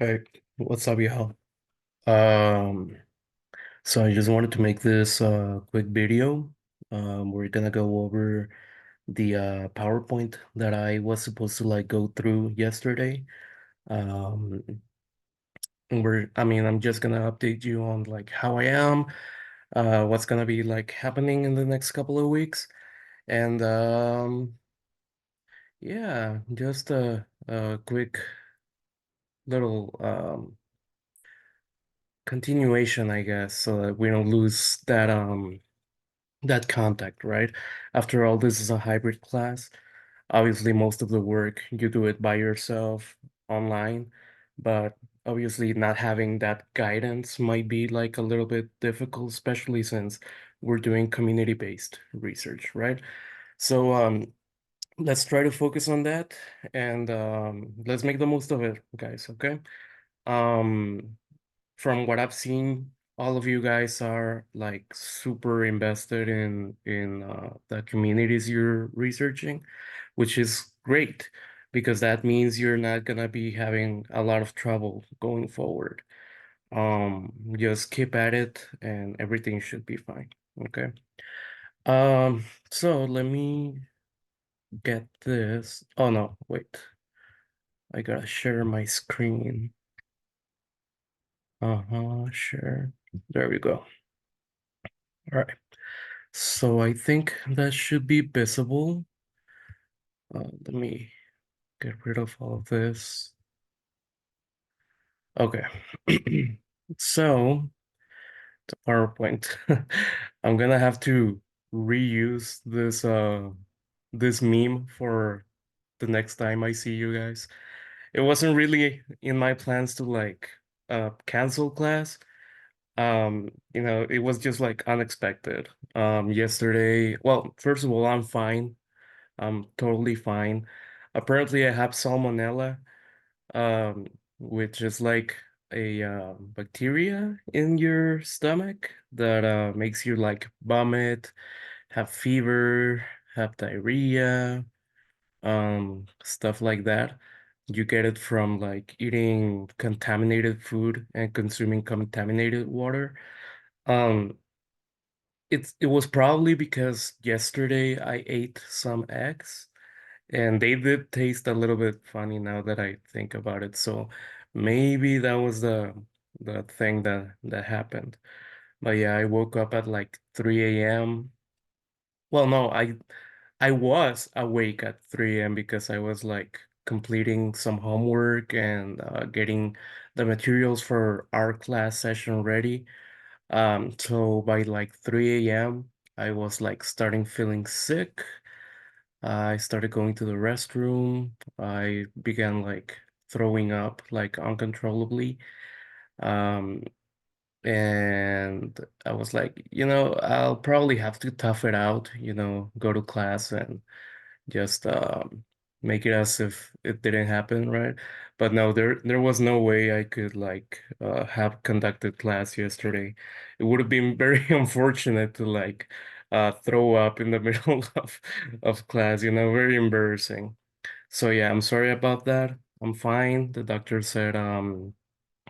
Hey, what's up, y'all? Um, so I just wanted to make this quick video. We're gonna go over the PowerPoint that I was supposed to like go through yesterday. Um, I'm just gonna update you on like how I am, what's gonna be like happening in the next couple of weeks, and yeah, just a quick little continuation, I guess, so that we don't lose that contact, right? After all, this is a hybrid class. Obviously, most of the work you do it by yourself online, but obviously not having that guidance might be like a little bit difficult, especially since we're doing community-based research, right? So let's try to focus on that and let's make the most of it, guys, okay? Um, from what I've seen, all of you guys are like super invested in the communities you're researching, which is great because that means you're not gonna be having a lot of trouble going forward. Just keep at it and everything should be fine. Okay. So let me get this. Oh no, wait. I gotta share my screen. Sure. There we go. All right. So I think that should be visible. Let me get rid of all of this. Okay. So the PowerPoint. I'm gonna have to reuse this meme for the next time I see you guys. It wasn't really in my plans to like cancel class. It was just like unexpected. Yesterday, well, first of all, I'm fine. I'm totally fine. Apparently, I have salmonella, um, which is like a bacteria in your stomach that makes you like vomit, have fever, have diarrhea, stuff like that. You get it from like eating contaminated food and consuming contaminated water. Um, it was probably because yesterday I ate some eggs. And they did taste a little bit funny now that I think about it. So maybe that was the thing that happened. But yeah, I woke up at like 3 a.m. Well, no, I was awake at 3 a.m. because I was like completing some homework and getting the materials for our class session ready. So by like 3 a.m., I was like starting feeling sick. I started going to the restroom. I began like throwing up like uncontrollably. Um, and I was like, I'll probably have to tough it out, go to class and just make it as if it didn't happen, right? But no, there was no way I could like have conducted class yesterday. It would have been very unfortunate to like throw up in the middle of class, very embarrassing. So yeah, I'm sorry about that. I'm fine. The doctor said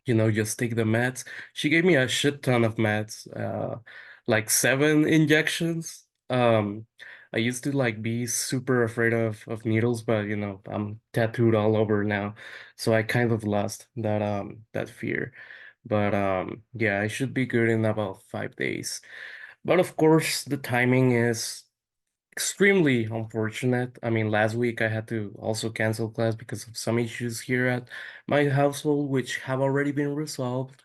just take the meds. She gave me a shit ton of meds, like 7 injections. I used to like be super afraid of needles, but I'm tattooed all over now, so I kind of lost that fear. But yeah, I should be good in about 5 days. But of course, the timing is extremely unfortunate. I mean, last week I had to also cancel class because of some issues here at my household, which have already been resolved.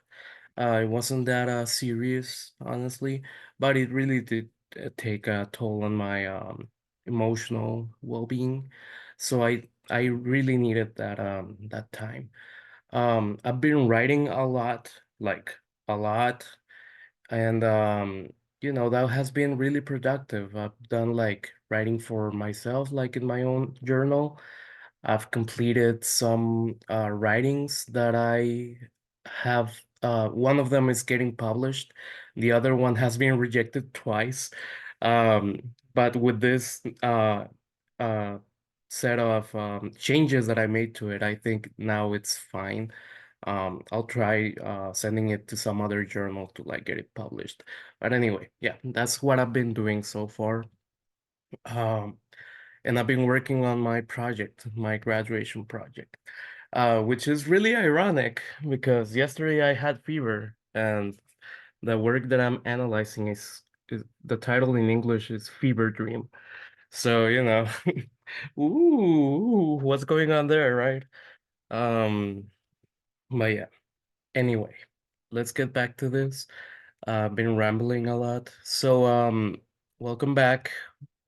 It wasn't that serious, honestly, but it really did take a toll on my emotional well-being. So I really needed that time. I've been writing a lot, like a lot. And that has been really productive. I've done like writing for myself, like in my own journal. I've completed some writings that I have. One of them is getting published. The other one has been rejected twice. But with this uh, set of changes that I made to it, I think now it's fine. I'll try sending it to some other journal to like get it published. But anyway, yeah, that's what I've been doing so far. Um, and I've been working on my project, my graduation project, which is really ironic because yesterday I had fever and the work that I'm analyzing is the title in English is Fever Dream. So, ooh, what's going on there, right? Um, but yeah, anyway, let's get back to this. I've been rambling a lot. So, welcome back.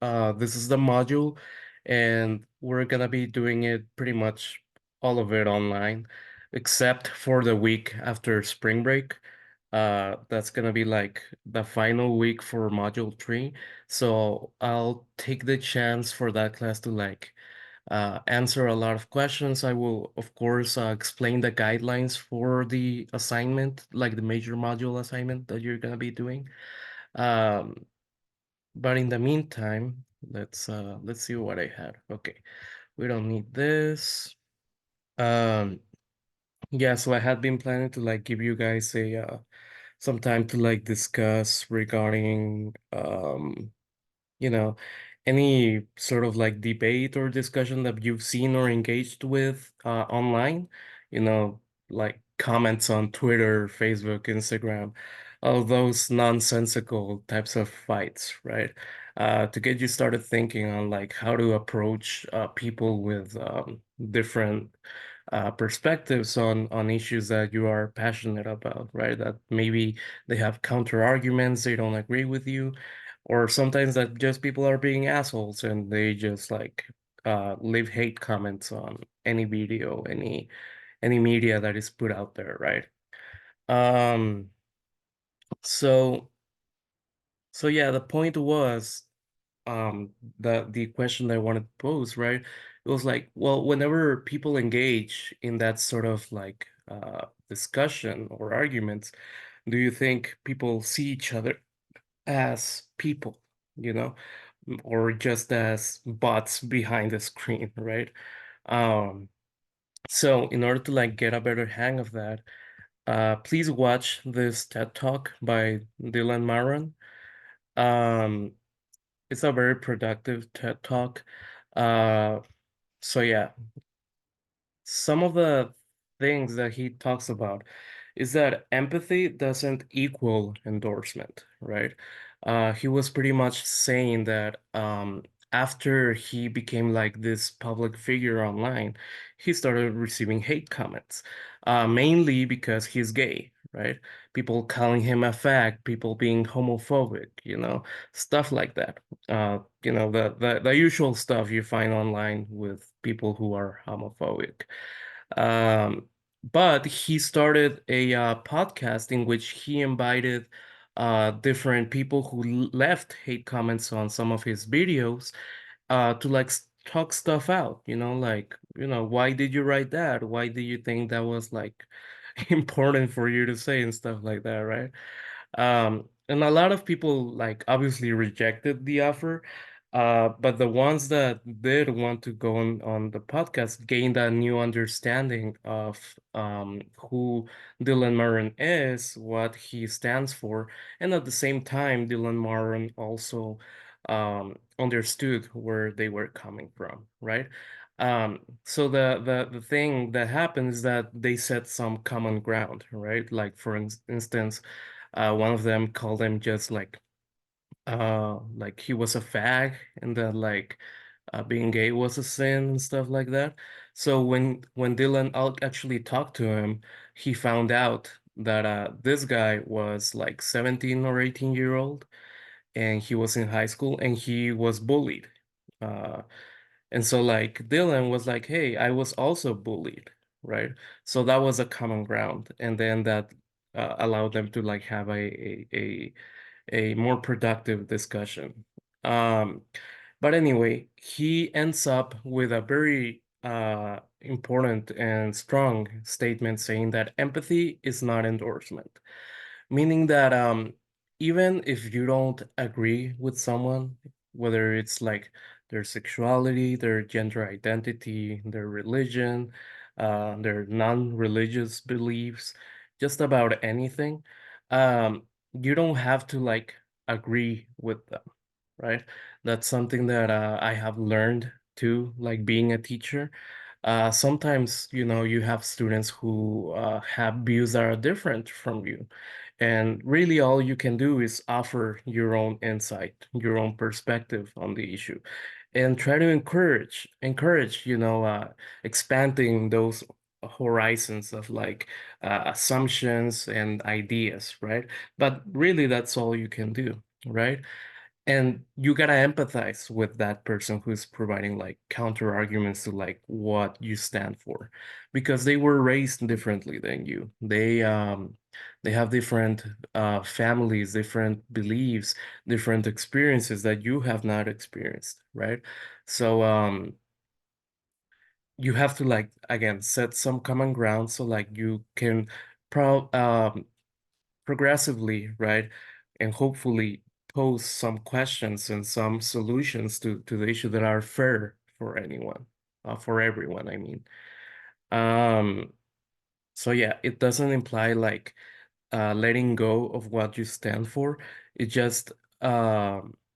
This is the module, and we're gonna be doing it pretty much all of it online, except for the week after spring break. That's gonna be like the final week for module 3. So I'll take the chance for that class to like answer a lot of questions. I will, of course, explain the guidelines for the assignment, like the major module assignment that you're gonna be doing. Um, but in the meantime, let's see what I had. Okay, we don't need this. Um, yeah, so I had been planning to like give you guys a some time to like discuss regarding you know, any sort of like debate or discussion that you've seen or engaged with online, you know, like comments on Twitter, Facebook, Instagram, all those nonsensical types of fights, right? To get you started thinking on like how to approach people with different perspectives on issues that you are passionate about, right? That maybe they have counter arguments, they don't agree with you, or sometimes that just people are being assholes and they just like leave hate comments on any video, any media that is put out there, right? Um, so so yeah, the point was the question that I wanted to pose, right? It was like, well, whenever people engage in that sort of like discussion or arguments, do you think people see each other as people, you know, or just as bots behind the screen, right? Um, so in order to like get a better hang of that, please watch this TED Talk by Dylan Maron. Um, it's a very productive TED Talk. Uh, so yeah, some of the things that he talks about is that empathy doesn't equal endorsement, right? He was pretty much saying that after he became like this public figure online, he started receiving hate comments, mainly because he's gay, right? People calling him a fag, people being homophobic, stuff like that. The usual stuff you find online with people who are homophobic. Um, but he started a podcast in which he invited different people who left hate comments on some of his videos to like talk stuff out, like, why did you write that? Why do you think that was like important for you to say and stuff like that, right? And a lot of people like obviously rejected the offer, but the ones that did want to go on the podcast gained a new understanding of who Dylan Murren is, what he stands for, and at the same time, Dylan Murren also understood where they were coming from, right? So the thing that happens is that they set some common ground, right? Like for instance, one of them called him just like he was a fag and that like being gay was a sin and stuff like that. So when Dylan actually talked to him, he found out that this guy was like 17 or 18-year old and he was in high school and he was bullied. Uh, and so like Dylan was like, hey, I was also bullied, right? So that was a common ground. And then that allowed them to like have a more productive discussion. Um, but anyway, he ends up with a very important and strong statement saying that empathy is not endorsement, meaning that even if you don't agree with someone, whether it's like their sexuality, their gender identity, their religion, their non-religious beliefs, just about anything. Um, you don't have to like agree with them, right? That's something that I have learned too, like being a teacher. Sometimes, you have students who have views that are different from you. And really, all you can do is offer your own insight, your own perspective on the issue, and try to encourage, expanding those horizons of like assumptions and ideas, right? But really, that's all you can do, right? And you gotta empathize with that person who's providing like counter arguments to like what you stand for, because they were raised differently than you. They have different families, different beliefs, different experiences that you have not experienced, right? So you have to like again set some common ground so like you can pro progressively, right? And hopefully pose some questions and some solutions to the issue that are fair for anyone, for everyone, I mean. Um, so yeah, it doesn't imply like letting go of what you stand for. It just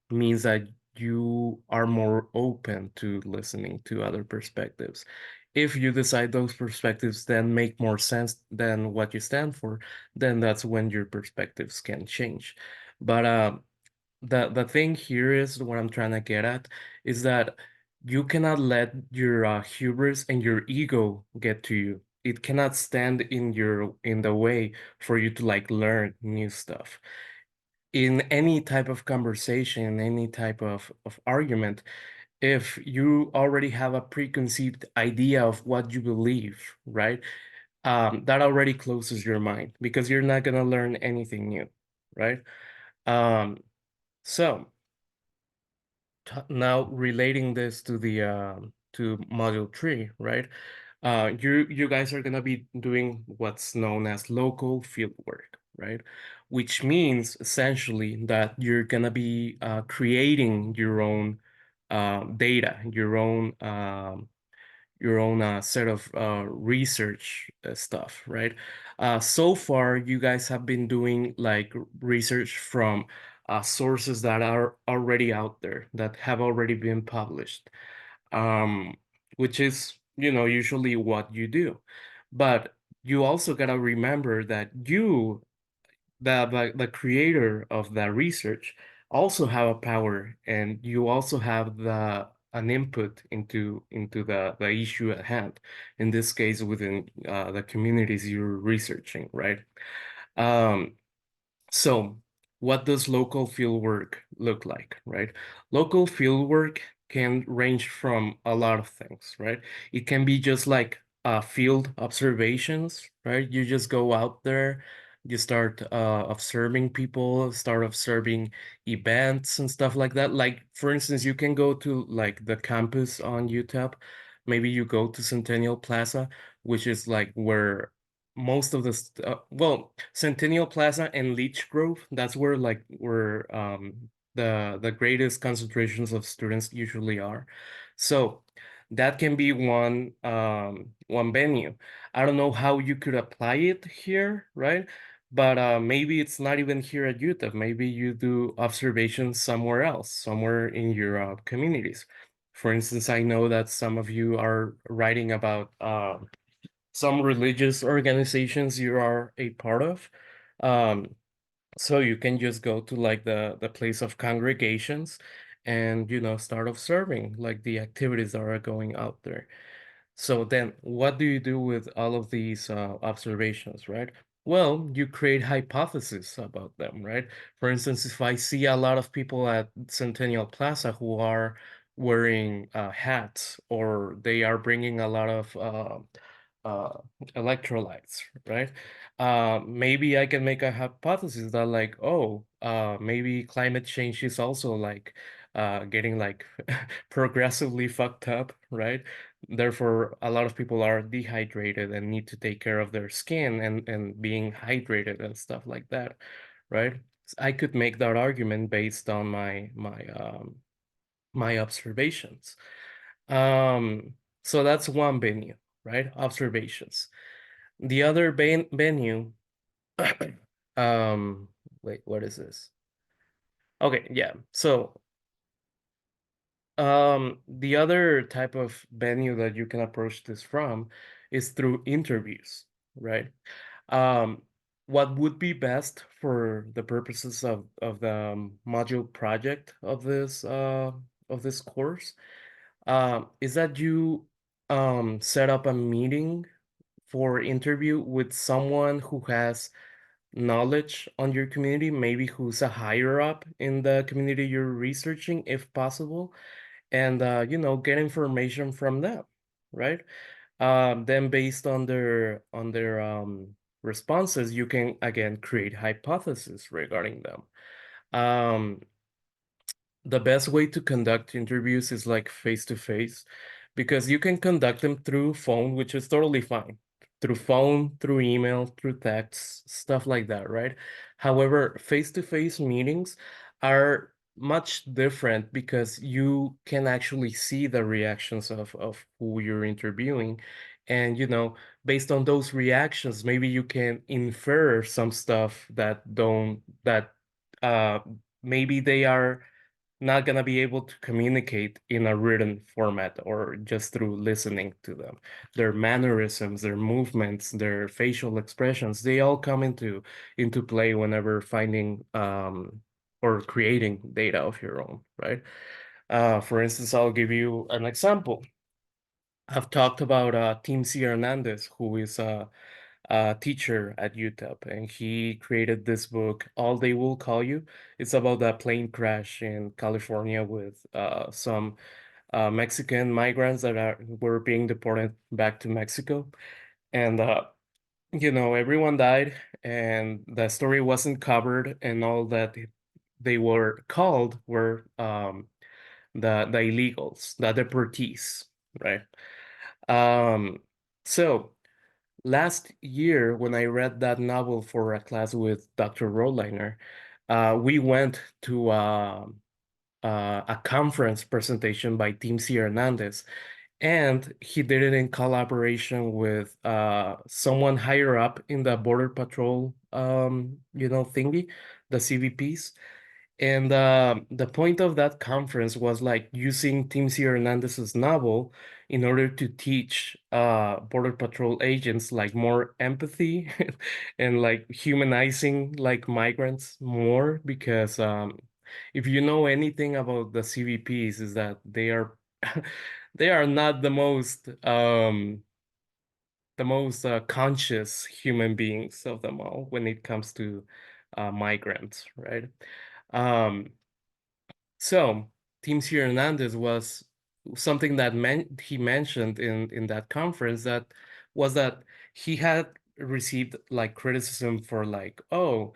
means that you are more open to listening to other perspectives. If you decide those perspectives then make more sense than what you stand for, then that's when your perspectives can change. But the thing here is what I'm trying to get at is that you cannot let your hubris and your ego get to you. It cannot stand in the way for you to like learn new stuff. In any type of conversation, any type of argument, if you already have a preconceived idea of what you believe, right? That already closes your mind because you're not gonna learn anything new, right? Um, so now relating this to the to module 3, right? You guys are gonna be doing what's known as local field work, right? Which means essentially that you're gonna be creating your own data, your own set of research stuff, right? So far, you guys have been doing like research from sources that are already out there, that have already been published, um, which is, usually what you do. But you also gotta remember that the creator of that research also have a power, and you also have an input into the issue at hand, in this case within the communities you're researching, right? um so, what does local fieldwork look like, right? Local fieldwork can range from a lot of things, right? It can be just like field observations, right? You just go out there, you start observing people, start observing events and stuff like that. Like, for instance, you can go to like the campus on UTEP. Maybe you go to Centennial Plaza, which is like where most of the well, Centennial Plaza and Leech Grove, that's where the greatest concentrations of students usually are. So that can be one venue. I don't know how you could apply it here, right? But maybe it's not even here at UTEP. Maybe you do observations somewhere else, somewhere in your communities. For instance, I know that some of you are writing about some religious organizations you are a part of. Um, so you can just go to like the place of congregations and start observing like the activities that are going out there. So then what do you do with all of these observations, right? Well, you create hypotheses about them, right? For instance, if I see a lot of people at Centennial Plaza who are wearing hats, or they are bringing a lot of uh, electrolytes, right? Maybe I can make a hypothesis that like, oh, maybe climate change is also like getting like progressively fucked up, right? Therefore, a lot of people are dehydrated and need to take care of their skin and being hydrated and stuff like that, right? I could make that argument based on my observations. So that's one venue. right? Observations. The other venue, um, wait, what is this? Okay, yeah. So, the other type of venue that you can approach this from is through interviews, right? Um, what would be best for the purposes of the module project of this course is that you set up a meeting for interview with someone who has knowledge on your community, maybe who's a higher up in the community you're researching, if possible, and get information from them, right? Then based on their responses, you can again create hypotheses regarding them. Um, the best way to conduct interviews is like face to face because you can conduct them through phone, which is totally fine. Through phone, through email, through text, stuff like that, right? However, face to face meetings are much different because you can actually see the reactions of who you're interviewing. And, based on those reactions, maybe you can infer some stuff that uh, maybe they are not gonna be able to communicate in a written format or just through listening to them. Their mannerisms, their movements, their facial expressions, they all come into play whenever finding or creating data of your own, right? For instance, I'll give you an example. I've talked about Tim C. Hernandez, who is a teacher at UTEP, and he created this book, All They Will Call You. It's about a plane crash in California with some Mexican migrants that were being deported back to Mexico. And everyone died, and the story wasn't covered, and all that they were called were the illegals, the deportees, right? Um, so last year, when I read that novel for a class with Dr. Rolliner, we went to a conference presentation by Tim C. Hernandez, and he did it in collaboration with someone higher up in the Border Patrol, thingy, the CVPs. And the point of that conference was like using Tim C. Hernandez's novel in order to teach Border Patrol agents like more empathy and like humanizing like migrants more because if you know anything about the CVPs is that they are they are not the most conscious human beings of them all when it comes to migrants, right? Um, so, Tim C. Hernandez was something that he mentioned in that conference that was that he had received like criticism for like, oh,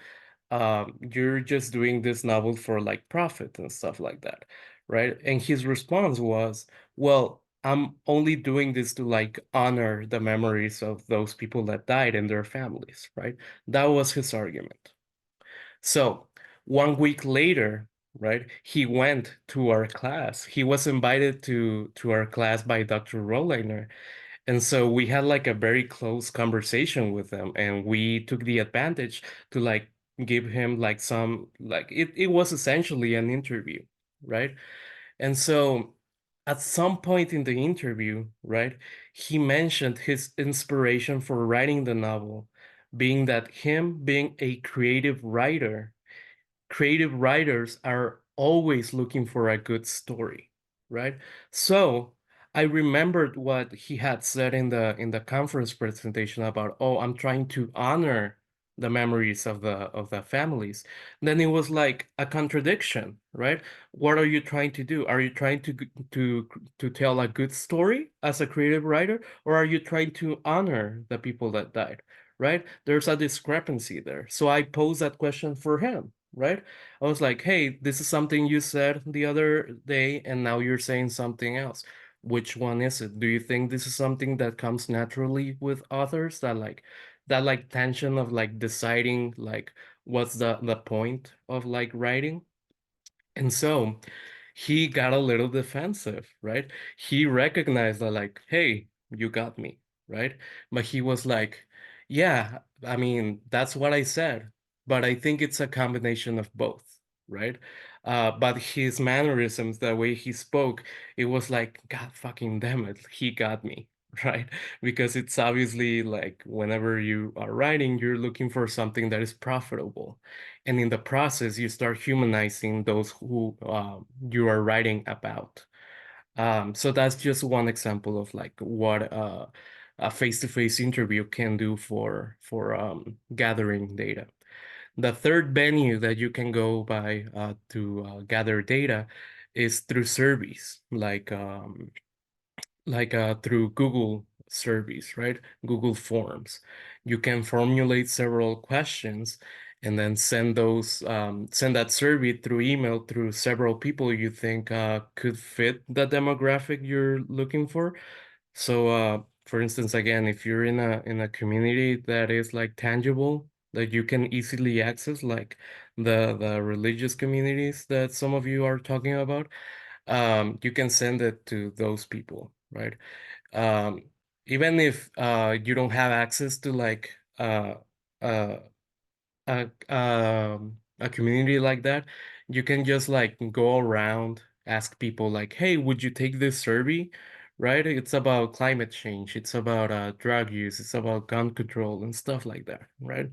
you're just doing this novel for like profit and stuff like that, right? And his response was, well, I'm only doing this to like honor the memories of those people that died and their families, right? That was his argument. So 1 week later, right, he went to our class. He was invited to our class by Dr. Rolliner. And so we had like a very close conversation with him, and we took the advantage to like give him like some like it was essentially an interview, right? And so at some point in the interview, right, he mentioned his inspiration for writing the novel being that him being a creative writers are always looking for a good story, right? So I remembered what he had said in the conference presentation about, oh, I'm trying to honor the memories of the families. Then it was like a contradiction, right? What are you trying to do? Are you trying to tell a good story as a creative writer, or are you trying to honor the people that died? Right? There's a discrepancy there. So I posed that question for him, right? I was like, hey, this is something you said the other day, and now you're saying something else. Which one is it? Do you think this is something that comes naturally with authors that like tension of like deciding like what's the point of like writing? And so he got a little defensive, right? He recognized that like, hey, you got me. right? But he was like, yeah, I mean, that's what I said, but I think it's a combination of both, right? But his mannerisms, the way he spoke, it was like, God fucking damn it, he got me, right? Because it's obviously like whenever you are writing, you're looking for something that is profitable. And in the process, you start humanizing those who you are writing about. So that's just one example of like what a face-to-face interview can do for gathering data. The third venue that you can go by to gather data is through surveys, like through Google surveys, right? Google Forms. You can formulate several questions and then send that survey through email through several people you think could fit the demographic you're looking for. So, for instance, again, if you're in a community that is like tangible, that you can easily access, like the religious communities that some of you are talking about, you can send it to those people, right? Um, Even if you don't have access to like uh, a community like that, you can just like go around, ask people like, "Hey, would you take this survey?" Right? It's about climate change, it's about drug use, it's about gun control and stuff like that, right?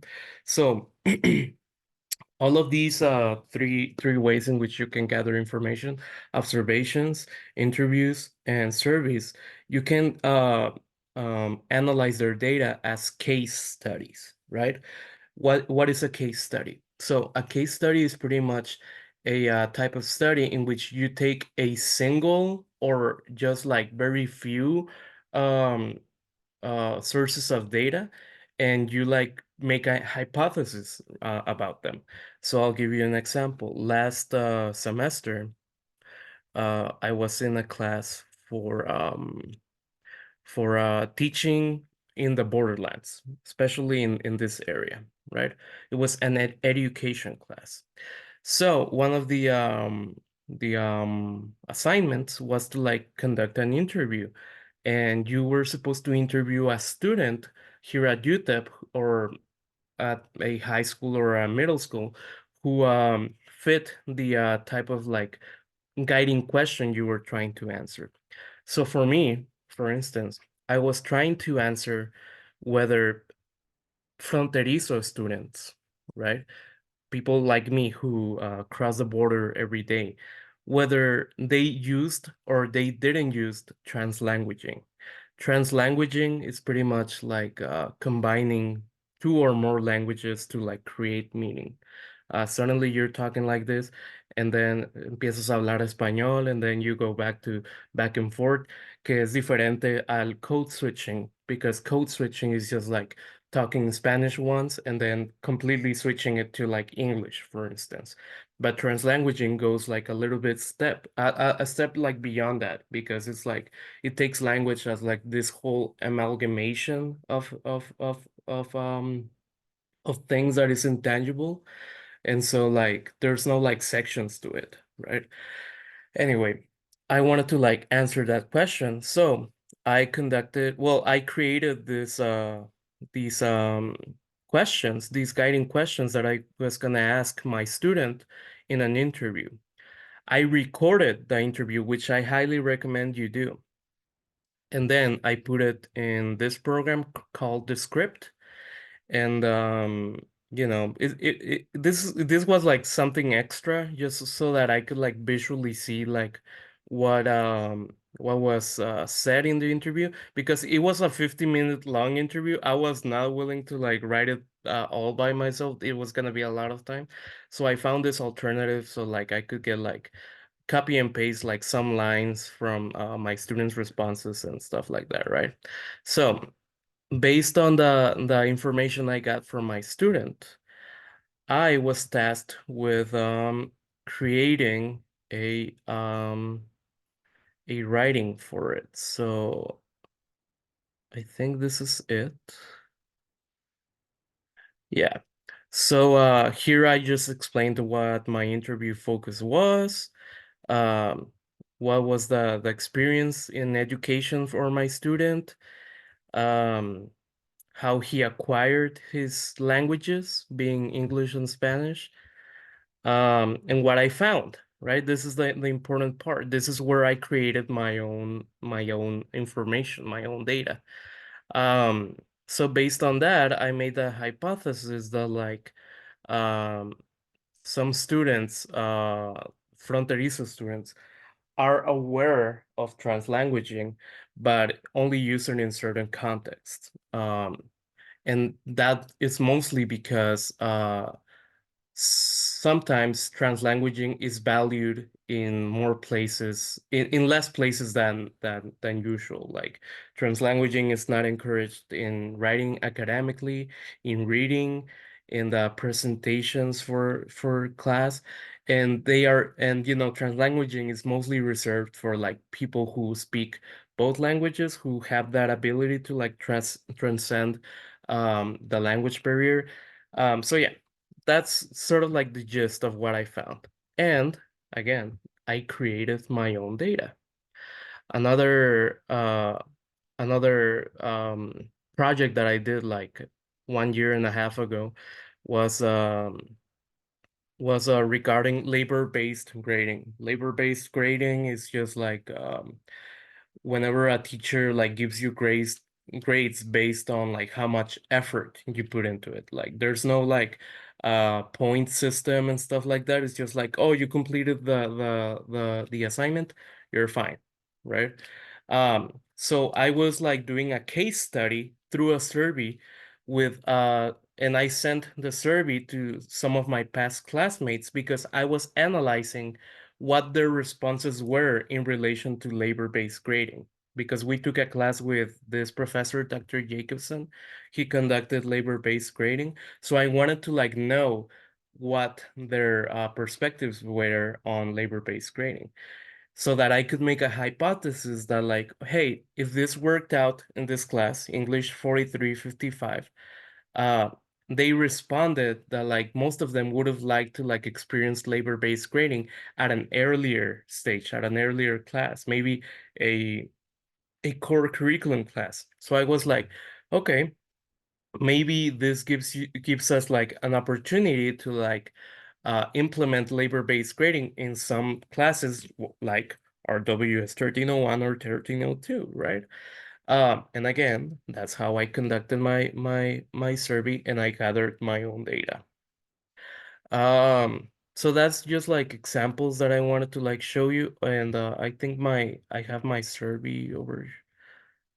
So all of these three ways in which you can gather information, observations, interviews, and surveys, you can analyze their data as case studies, right? What is a case study? So a case study is pretty much a type of study in which you take a single or just like very few um, sources of data and you like make a hypothesis about them. So I'll give you an example. Last semester, I was in a class for teaching in the borderlands, especially in this area, right? It was an education class. So one of the assignments was to like conduct an interview, and you were supposed to interview a student here at UTEP or at a high school or a middle school who fit the type of like guiding question you were trying to answer. So for me, for instance, I was trying to answer whether fronterizo students, right? People like me who cross the border every day, whether they used or they didn't use translanguaging. Translanguaging is pretty much like combining two or more languages to like create meaning. Suddenly you're talking like this, and then empiezas a hablar español, and then you go back and forth, que es diferente al code switching, because code switching is just like talking Spanish once and then completely switching it to like English, for instance. But translanguaging goes like a little bit a step like beyond that because it's like it takes language as like this whole amalgamation of things that is intangible. And so like there's no like sections to it, right? Anyway, I wanted to like answer that question. So I created these questions, these guiding questions that I was gonna ask my student in an interview. I recorded the interview, which I highly recommend you do. And then I put it in this program called the script and this was like something extra just so that I could like visually see like what was said in the interview because it was a 50-minute long interview. I was not willing to like write it all by myself. It was gonna be a lot of time, so I found this alternative so like I could get like copy and paste like some lines from my students' responses and stuff like that, right? So based on the information I got from my student, I was tasked with creating a writing for it. So I think this is it. Yeah. So here I just explained what my interview focus was, um, what was the experience in education for my student, um, how he acquired his languages, being English and Spanish, and what I found, right? This is the important part. This is where I created my own information, my own data. Um, so based on that, I made the hypothesis that like um, some students, fronterizo students, are aware of translanguaging, but only use it in certain contexts. And that is mostly because sometimes translanguaging is valued in more places, in less places than usual. Like translanguaging is not encouraged in writing academically, in reading, in the presentations for class. And translanguaging is mostly reserved for like people who speak both languages, who have that ability to like transcend the language barrier. So yeah, that's sort of like the gist of what I found. And again, I created my own data. Another another project that I did like 1 year and a half ago was regarding labor-based grading. Labor-based grading is just like whenever a teacher like gives you grades based on like how much effort you put into it. Like there's no like point system and stuff like that. It's just like, oh, you completed the assignment, you're fine, right? So I was like doing a case study through a survey with and I sent the survey to some of my past classmates because I was analyzing what their responses were in relation to labor-based grading. Because we took a class with this professor, Dr. Jacobson. He conducted labor-based grading. So I wanted to like know what their perspectives were on labor-based grading so that I could make a hypothesis that like, hey, if this worked out in this class, English 4355, uh, they responded that like most of them would have liked to like experience labor-based grading at an earlier stage, at an earlier class, maybe a a core curriculum class. So I was like, okay, maybe this gives us like an opportunity to like implement labor-based grading in some classes like RWS 1301 or 1302, right? And again, that's how I conducted my survey and I gathered my own data. So that's just like examples that I wanted to like show you. And I think I have my survey over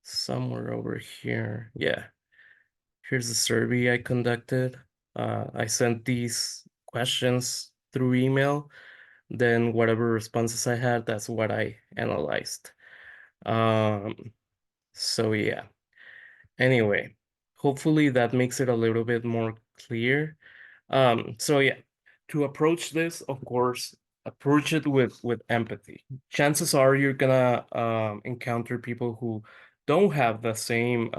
somewhere over here. Yeah, here's the survey I conducted. I sent these questions through email. Then whatever responses I had, that's what I analyzed. Um, so yeah. Anyway, hopefully that makes it a little bit more clear. So yeah, to approach this, of course, approach it with empathy. Chances are you're gonna encounter people who don't have the same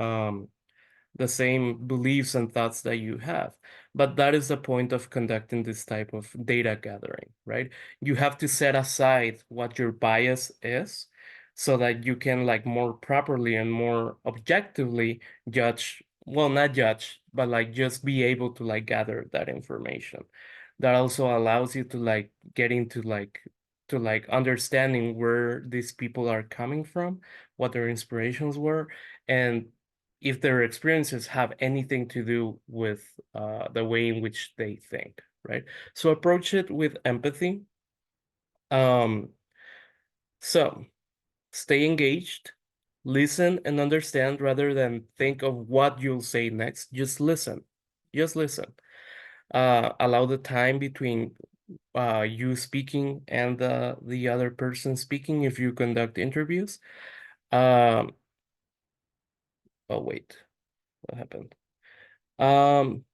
beliefs and thoughts that you have. But that is the point of conducting this type of data gathering, right? You have to set aside what your bias is so that you can like more properly and more objectively judge, well, not judge, but like just be able to like gather that information. That also allows you to like get into like to like understanding where these people are coming from, what their inspirations were, and if their experiences have anything to do with the way in which they think, right? So approach it with empathy. Um, so stay engaged, listen and understand rather than think of what you'll say next. Just listen. Just listen. Allow the time between you speaking and the other person speaking if you conduct interviews. Um, oh wait, what happened? Um,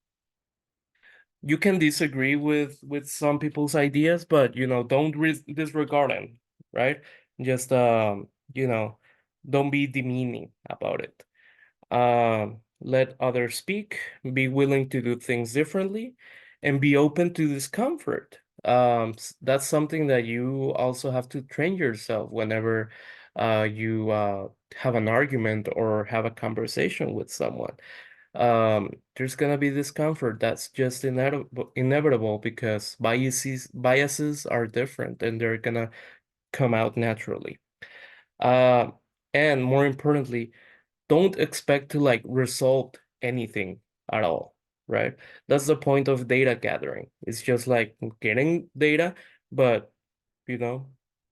you can disagree with some people's ideas, but don't disregard them, right? Just don't be demeaning about it. Let others speak, be willing to do things differently, and be open to discomfort. That's something that you also have to train yourself whenever you have an argument or have a conversation with someone. There's gonna be discomfort. That's just inevitable because biases are different and they're gonna come out naturally. Uh, and more importantly, don't expect to like resolve anything at all, right? That's the point of data gathering. It's just like getting data, but you know,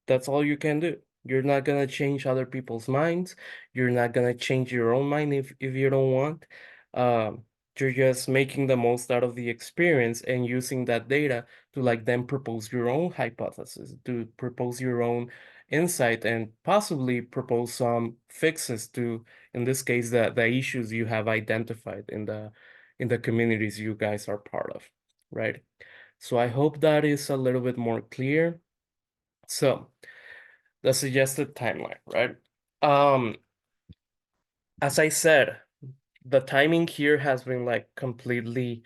that's all you can do. You're not gonna change other people's minds. You're not gonna change your own mind if you don't want. Um, you're just making the most out of the experience and using that data to like then propose your own hypothesis, to propose your own insight, and possibly propose some fixes to, in this case, the issues you have identified in the communities you guys are part of, right? So I hope that is a little bit more clear. So the suggested timeline, right? Um, as I said, the timing here has been like completely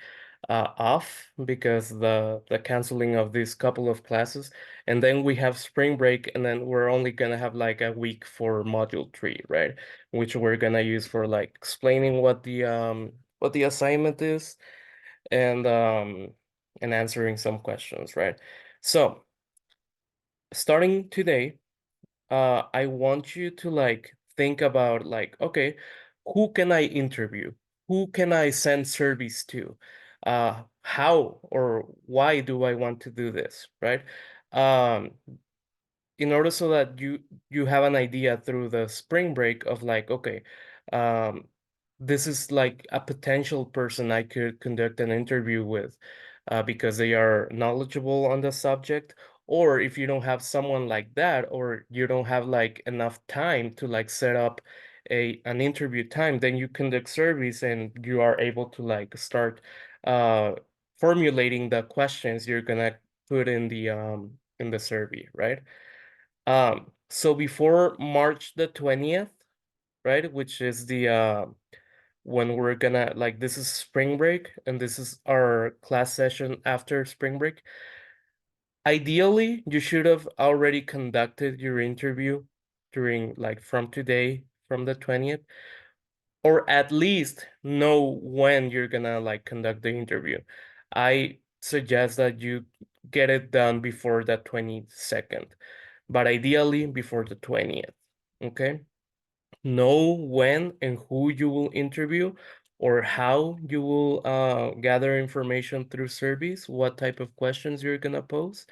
off because the canceling of these couple of classes, and then we have spring break, and then we're only gonna have like a week for module 3, right? Which we're gonna use for like explaining what the assignment is and answering some questions, right? So starting today, I want you to like think about like, okay, who can I interview? Who can I send surveys to? How or why do I want to do this, right? Um, in order so that you have an idea through the spring break of like, okay, um, this is like a potential person I could conduct an interview with, because they are knowledgeable on the subject. Or if you don't have someone like that, or you don't have like enough time to like set up an interview time, then you conduct surveys and you are able to like start uh formulating the questions you're gonna put in the survey, right? So before March the 20th, right, which is the when we're gonna like this is spring break and this is our class session after spring break. Ideally, you should have already conducted your interview during like from today, from the 20th, or at least know when you're gonna like conduct the interview. I suggest that you get it done before the 22nd, but ideally before the 20th. Okay? Know when and who you will interview or how you will gather information through surveys, what type of questions you're gonna pose,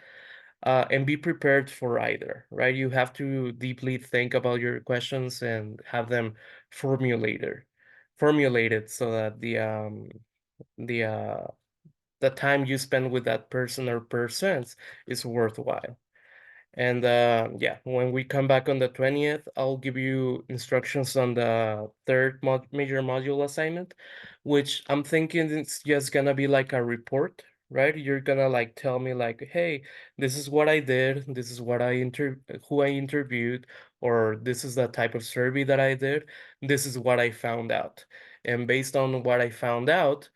and be prepared for either, right? You have to deeply think about your questions and have them formulated, formulated so that the uh, the time you spend with that person or persons is worthwhile. And yeah, when we come back on the 20th, I'll give you instructions on the third major module assignment, which I'm thinking it's just gonna be like a report, right? You're gonna like tell me like, hey, this is what I did, this is what who I interviewed, or this is the type of survey that I did, this is what I found out. And based on what I found out,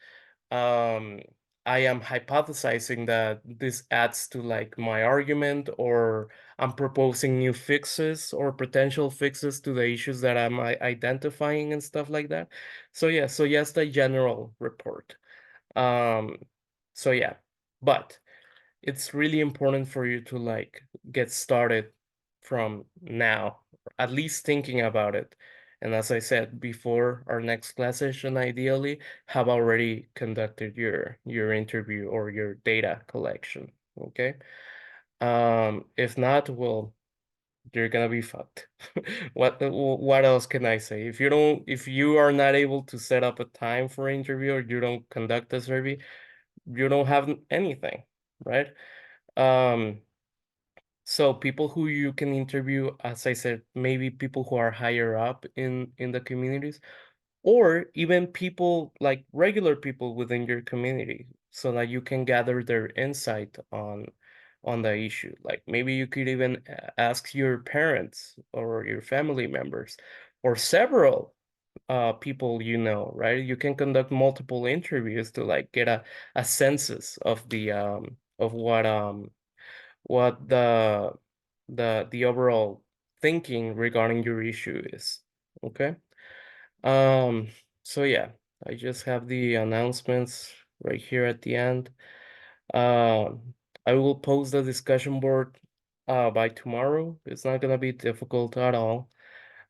um I am hypothesizing that this adds to like my argument, or I'm proposing new fixes or potential fixes to the issues that I'm identifying and stuff like that. So yeah, so yes, the general report. Um so yeah, but it's really important for you to like get started from now, at least thinking about it. And as I said before, our next class session ideally have already conducted your interview or your data collection. Okay. If not, well, you're gonna be fucked. What else can I say? If you are not able to set up a time for interview or you don't conduct a survey, you don't have anything, right? Um, so people who you can interview, as I said, maybe people who are higher up in the communities, or even people like regular people within your community, so that you can gather their insight on the issue. Like maybe you could even ask your parents or your family members or several people you know, right? You can conduct multiple interviews to like get a census of the of what the overall thinking regarding your issue is. Okay. Um, so yeah, I just have the announcements right here at the end. Um, I will post the discussion board by tomorrow. It's not gonna be difficult at all.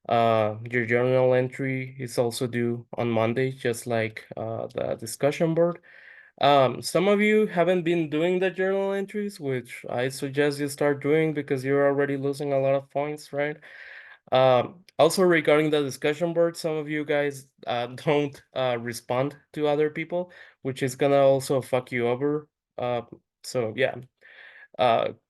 Your journal entry is also due on Monday, just like the discussion board. Some of you haven't been doing the journal entries, which I suggest you start doing because you're already losing a lot of points, right? Also regarding the discussion board, some of you guys don't respond to other people, which is gonna also fuck you over. Uh, so yeah,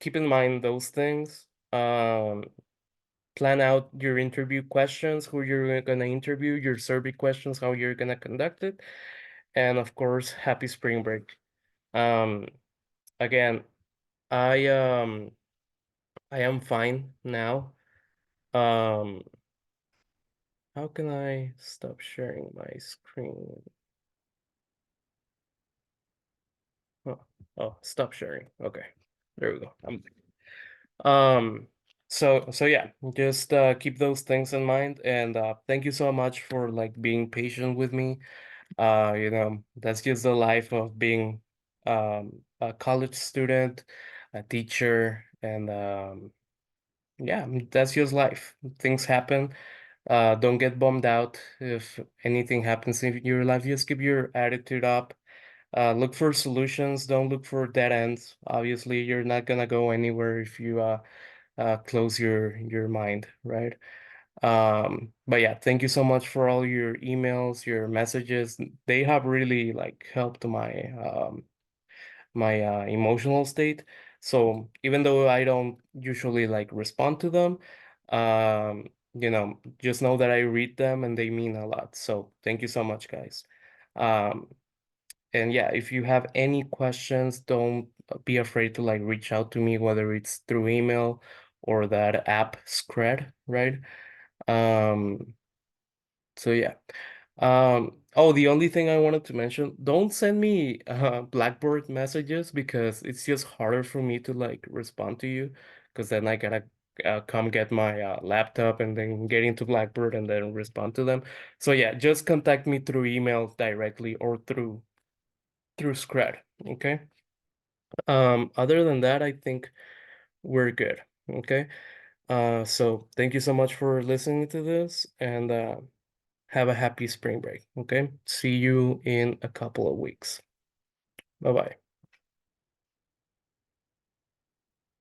keep in mind those things. Plan out your interview questions, who you're gonna interview, your survey questions, how you're gonna conduct it, and of course, happy spring break. Um, Again, I um I am fine now. Um, how can I stop sharing my screen? Oh, oh, stop sharing. Okay, there we go. Um, so yeah, just keep those things in mind, and thank you so much for like being patient with me. That's just the life of being a college student, a teacher, and yeah, that's just life. Things happen. Don't get bummed out if anything happens in your life. Just keep your attitude up. Look for solutions. Don't look for dead ends. Obviously, you're not gonna go anywhere if you close your mind, right? But yeah, thank you so much for all your emails, your messages. They have really like helped my emotional state. So even though I don't usually like respond to them, just know that I read them and they mean a lot. So thank you so much, guys. Um, and yeah, if you have any questions, don't be afraid to like reach out to me, whether it's through email or that app Scred, right? Um, so yeah. Oh, the only thing I wanted to mention, don't send me Blackboard messages because it's just harder for me to like respond to you because then I gotta come get my laptop and then get into Blackboard and then respond to them. So yeah, just contact me through email directly or through Scred, okay? Other than that, I think we're good, okay? So thank you so much for listening to this and have a happy spring break. Okay. See you in a couple of weeks. Bye bye.